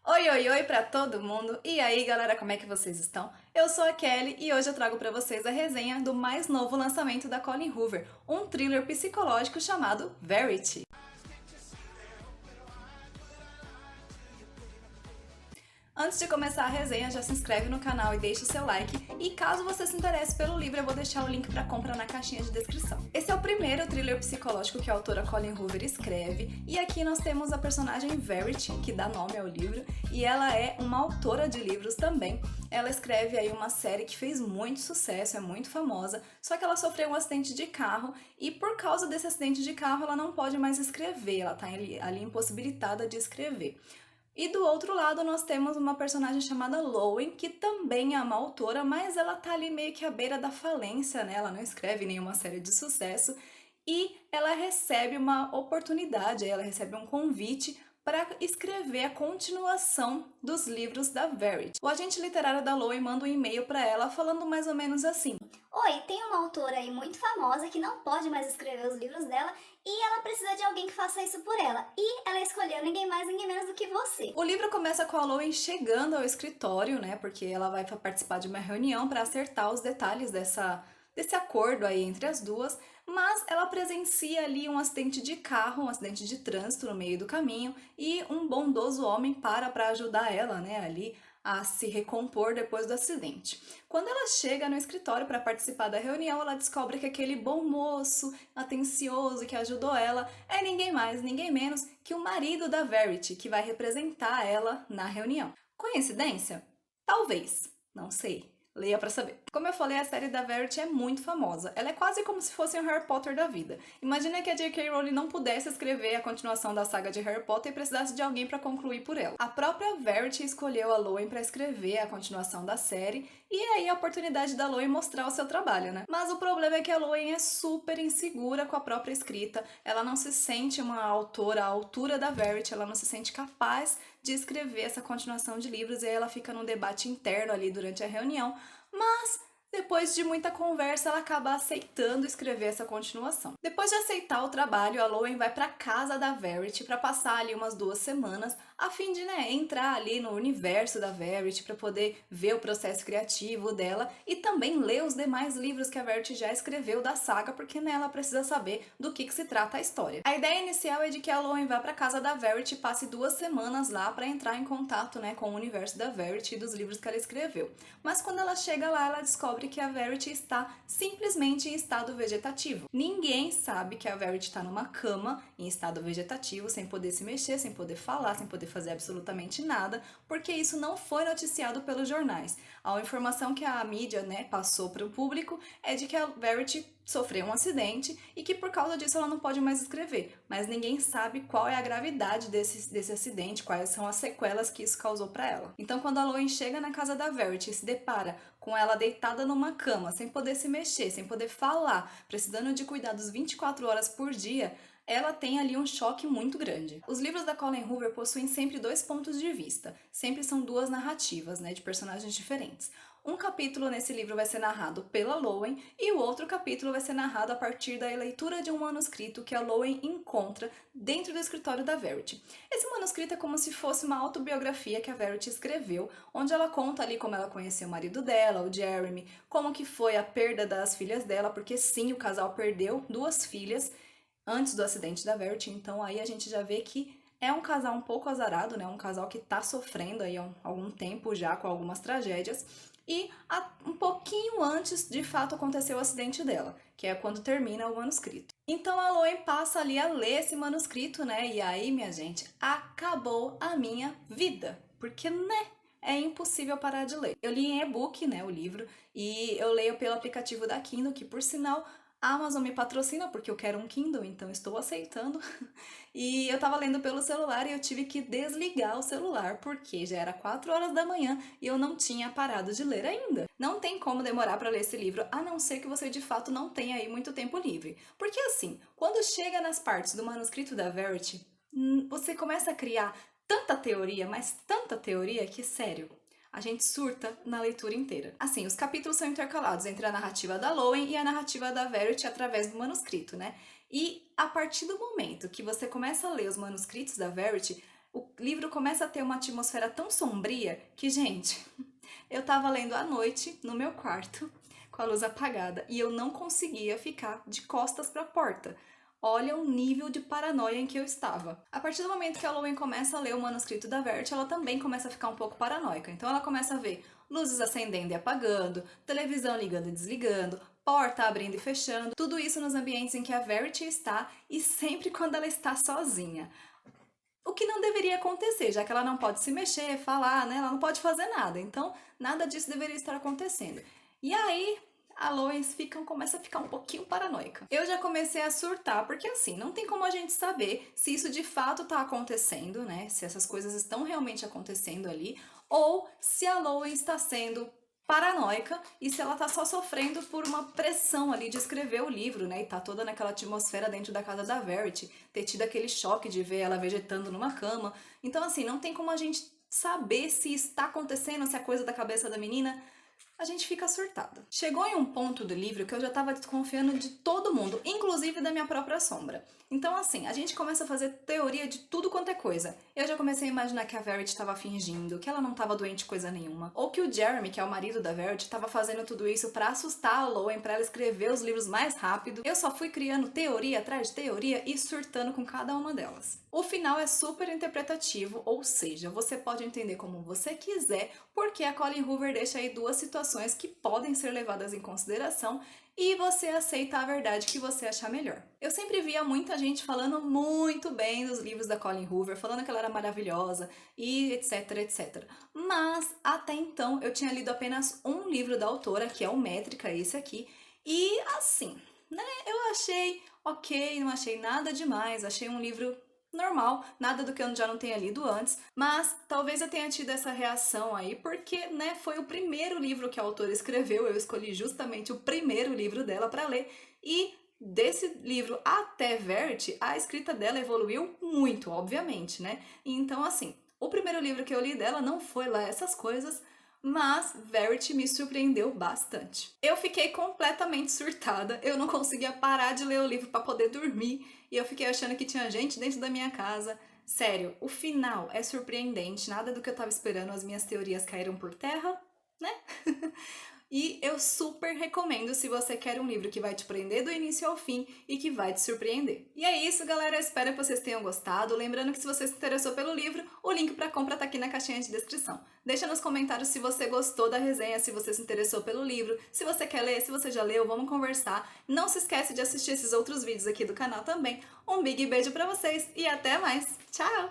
Oi, oi, oi pra todo mundo! E aí, galera, como é que vocês estão? Eu sou a Kelly e hoje eu trago pra vocês a resenha do mais novo lançamento da Colleen Hoover, um thriller psicológico chamado Verity. Antes de começar a resenha, já se inscreve no canal e deixa o seu like. E caso você se interesse pelo livro, eu vou deixar o link para compra na caixinha de descrição. Esse é o primeiro thriller psicológico que a autora Colleen Hoover escreve. E aqui nós temos a personagem Verity, que dá nome ao livro. E ela é uma autora de livros também. Ela escreve aí uma série que fez muito sucesso, é muito famosa. Só que ela sofreu um acidente de carro. E por causa desse acidente de carro, ela não pode mais escrever. Ela está ali impossibilitada de escrever. E do outro lado nós temos uma personagem chamada Lowen, que também é uma autora, mas ela tá ali meio que à beira da falência, né? Ela não escreve nenhuma série de sucesso e ela recebe uma oportunidade, ela recebe um convite para escrever a continuação dos livros da Verity. O agente literário da Lowen manda um e-mail para ela falando mais ou menos assim: Oi, tem uma autora aí muito famosa que não pode mais escrever os livros dela e ela precisa de alguém que faça isso por ela. E ela escolheu ninguém mais, ninguém menos do que você. O livro começa com a Lowen chegando ao escritório, né? Porque ela vai participar de uma reunião para acertar os detalhes desse acordo aí entre as duas, mas ela presencia ali um acidente de carro, um acidente de trânsito no meio do caminho e um bondoso homem para ajudar ela, né, ali a se recompor depois do acidente. Quando ela chega no escritório para participar da reunião, ela descobre que aquele bom moço, atencioso que ajudou ela, é ninguém mais, ninguém menos que o marido da Verity, que vai representar ela na reunião. Coincidência? Talvez, não sei. Leia pra saber. Como eu falei, a série da Verity é muito famosa. Ela é quase como se fosse um Harry Potter da vida. Imagina que a J.K. Rowling não pudesse escrever a continuação da saga de Harry Potter e precisasse de alguém para concluir por ela. A própria Verity escolheu a Lowen para escrever a continuação da série e aí a oportunidade da Lowen mostrar o seu trabalho, né? Mas o problema é que a Lowen é super insegura com a própria escrita. Ela não se sente uma autora à altura da Verity, ela não se sente capaz de escrever essa continuação de livros e aí ela fica num debate interno ali durante a reunião, mas depois de muita conversa, ela acaba aceitando escrever essa continuação. Depois de aceitar o trabalho, a Lowen vai para casa da Verity para passar ali umas 2 semanas, a fim de, entrar ali no universo da Verity para poder ver o processo criativo dela e também ler os demais livros que a Verity já escreveu da saga, porque ela precisa saber do que se trata a história. A ideia inicial é de que a Lowen vá para casa da Verity e passe 2 semanas lá para entrar em contato, com o universo da Verity e dos livros que ela escreveu. Mas quando ela chega lá, ela descobre que a Verity está simplesmente em estado vegetativo. Ninguém sabe que a Verity está numa cama em estado vegetativo, sem poder se mexer, sem poder falar, sem poder fazer absolutamente nada, porque isso não foi noticiado pelos jornais. A informação que a mídia, passou para o público é de que a Verity sofreu um acidente e que por causa disso ela não pode mais escrever, mas ninguém sabe qual é a gravidade desse acidente, quais são as sequelas que isso causou para ela. Então quando a Lowen chega na casa da Verity e se depara com ela deitada numa cama, sem poder se mexer, sem poder falar, precisando de cuidados 24 horas por dia, ela tem ali um choque muito grande. Os livros da Colleen Hoover possuem sempre 2 pontos de vista, sempre são 2 narrativas, de personagens diferentes. Um capítulo nesse livro vai ser narrado pela Lowen e o outro capítulo vai ser narrado a partir da leitura de um manuscrito que a Lowen encontra dentro do escritório da Verity. Esse manuscrito é como se fosse uma autobiografia que a Verity escreveu, onde ela conta ali como ela conheceu o marido dela, o Jeremy, como que foi a perda das filhas dela, porque sim, o casal perdeu 2 filhas antes do acidente da Verity, então aí a gente já vê que é um casal um pouco azarado, um casal que tá sofrendo aí há algum tempo já com algumas tragédias, e um pouquinho antes de fato aconteceu o acidente dela, que é quando termina o manuscrito. Então a Lowen passa ali a ler esse manuscrito, e aí, minha gente, acabou a minha vida, porque, é impossível parar de ler. Eu li em e-book, o livro, e eu leio pelo aplicativo da Kindle, que por sinal a Amazon me patrocina porque eu quero um Kindle, então estou aceitando. E eu tava lendo pelo celular e eu tive que desligar o celular porque já era 4 horas da manhã e eu não tinha parado de ler ainda. Não tem como demorar para ler esse livro, a não ser que você de fato não tenha aí muito tempo livre. Porque assim, quando chega nas partes do manuscrito da Verity, você começa a criar tanta teoria, mas tanta teoria que, sério, a gente surta na leitura inteira. Assim, os capítulos são intercalados entre a narrativa da Lowen e a narrativa da Verity através do manuscrito, E a partir do momento que você começa a ler os manuscritos da Verity, O livro começa a ter uma atmosfera tão sombria que, gente, eu tava lendo à noite no meu quarto, com a luz apagada, e eu não conseguia ficar de costas para a porta. Olha o nível de paranoia em que eu estava. A partir do momento que a Lowen começa a ler o manuscrito da Verity, ela também começa a ficar um pouco paranoica. Então ela começa a ver luzes acendendo e apagando, televisão ligando e desligando, porta abrindo e fechando, tudo isso nos ambientes em que a Verity está e sempre quando ela está sozinha. O que não deveria acontecer, já que ela não pode se mexer, falar, né? Ela não pode fazer nada. Então, nada disso deveria estar acontecendo. E aí, a Lois começa a ficar um pouquinho paranoica. Eu já comecei a surtar, porque assim, não tem como a gente saber se isso de fato tá acontecendo, né? Se essas coisas estão realmente acontecendo ali, ou se a Lois está sendo paranoica e se ela tá só sofrendo por uma pressão ali de escrever o livro, né? E tá toda naquela atmosfera dentro da casa da Verity, ter tido aquele choque de ver ela vegetando numa cama. Então, assim, não tem como a gente saber se está acontecendo, se é coisa da cabeça da menina. A gente fica surtada. Chegou em um ponto do livro que eu já tava desconfiando de todo mundo, inclusive da minha própria sombra. Então, assim, a gente começa a fazer teoria de tudo quanto é coisa. Eu já comecei a imaginar que a Verity estava fingindo, que ela não estava doente coisa nenhuma. Ou que o Jeremy, que é o marido da Verity, estava fazendo tudo isso pra assustar a Lowen, pra ela escrever os livros mais rápido. Eu só fui criando teoria atrás de teoria e surtando com cada uma delas. O final é super interpretativo, ou seja, você pode entender como você quiser, porque a Colleen Hoover deixa aí duas situações que podem ser levadas em consideração e você aceita a verdade que você achar melhor. Eu sempre via muita gente falando muito bem dos livros da Colleen Hoover, falando que ela era maravilhosa e etc, etc. Mas, até então, eu tinha lido apenas um livro da autora, que é o Métrica, esse aqui, e assim, né, eu achei ok, não achei nada demais, achei um livro normal, nada do que eu já não tenha lido antes, mas talvez eu tenha tido essa reação aí porque, né, foi o primeiro livro que a autora escreveu, eu escolhi justamente o primeiro livro dela para ler e desse livro até Verity, a escrita dela evoluiu muito, obviamente, né? Então, assim, o primeiro livro que eu li dela não foi lá essas coisas, mas Verity me surpreendeu bastante. Eu fiquei completamente surtada, eu não conseguia parar de ler o livro para poder dormir e eu fiquei achando que tinha gente dentro da minha casa. Sério, o final é surpreendente, nada do que eu tava esperando, as minhas teorias caíram por terra, né? E eu super recomendo se você quer um livro que vai te prender do início ao fim e que vai te surpreender. E é isso, galera. Eu espero que vocês tenham gostado. Lembrando que se você se interessou pelo livro, o link para compra tá aqui na caixinha de descrição. Deixa nos comentários se você gostou da resenha, se você se interessou pelo livro, se você quer ler, se você já leu, vamos conversar. Não se esquece de assistir esses outros vídeos aqui do canal também. Um big beijo pra vocês e até mais. Tchau!